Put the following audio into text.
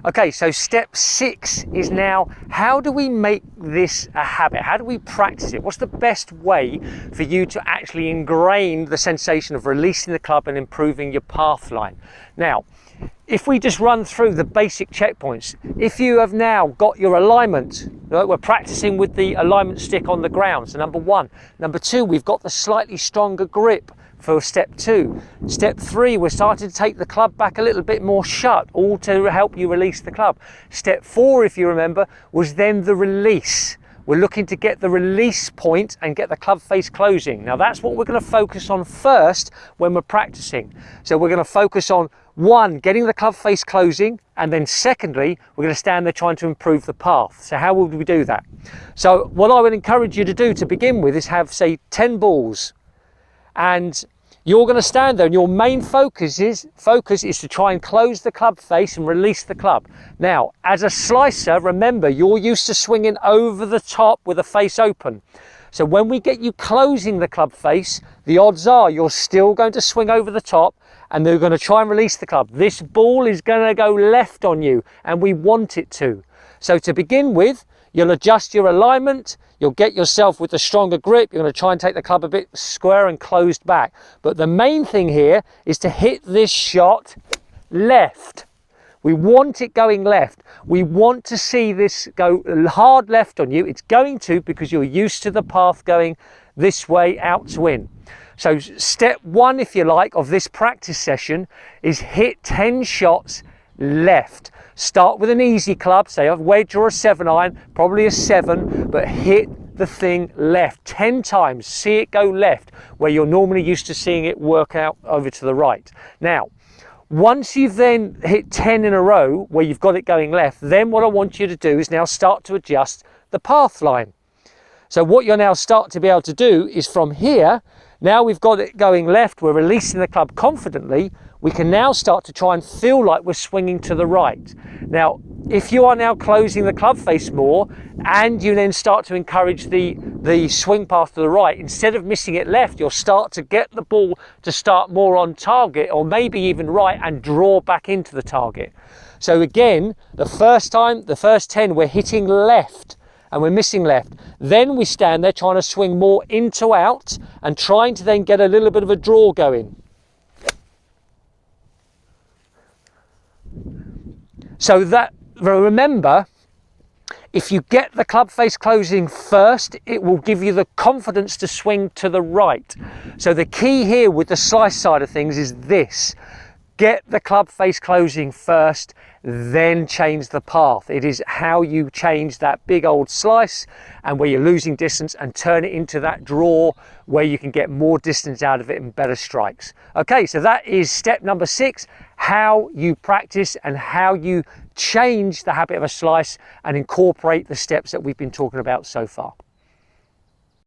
Okay, so step 6 is now, how do we make this a habit? How do we practice it? What's the best way for you to actually ingrain the sensation of releasing the club and improving your path line? Now, if we just run through the basic checkpoints, if you have now got your alignment, right, we're practicing with the alignment stick on the ground, so number 1. Number 2, we've got the slightly stronger grip for step 2. Step 3, we're starting to take the club back a little bit more shut, all to help you release the club. Step 4, if you remember, was then the release. We're looking to get the release point and get the club face closing. Now that's what we're going to focus on first when we're practicing. So we're going to focus on 1, getting the club face closing, and then secondly, we're going to stand there trying to improve the path. So how would we do that? So what I would encourage you to do to begin with is have, say, 10 balls. And you're going to stand there and your main focus is to try and close the club face and release the club. Now, as a slicer, remember, you're used to swinging over the top with the face open. So when we get you closing the club face, the odds are you're still going to swing over the top and they're going to try and release the club. This ball is going to go left on you and we want it to. So to begin with, you'll adjust your alignment, you'll get yourself with a stronger grip, you're going to try and take the club a bit square and closed back. But the main thing here is to hit this shot left. We want it going left. We want to see this go hard left on you. It's going to, because you're used to the path going this way out to in. So step 1, if you like, of this practice session is hit 10 shots left. Start with an easy club, say a wedge or a 7-iron, probably a 7, but hit the thing left 10 times. See it go left where you're normally used to seeing it work out over to the right. Now, once you've then hit 10 in a row where you've got it going left, then what I want you to do is now start to adjust the path line. So what you'll now start to be able to do is from here, now we've got it going left, we're releasing the club confidently, we can now start to try and feel like we're swinging to the right. Now, if you are now closing the club face more and you then start to encourage the swing path to the right, instead of missing it left, you'll start to get the ball to start more on target or maybe even right and draw back into the target. So again, the first 10, we're hitting left and we're missing left. Then we stand there trying to swing more into out and trying to then get a little bit of a draw going. So that, remember, if you get the club face closing first, it will give you the confidence to swing to the right. So the key here with the slice side of things is this. Get the club face closing first, then change the path. It is how you change that big old slice and where you're losing distance and turn it into that draw where you can get more distance out of it and better strikes. Okay, so that is step number 6, how you practice and how you change the habit of a slice and incorporate the steps that we've been talking about so far.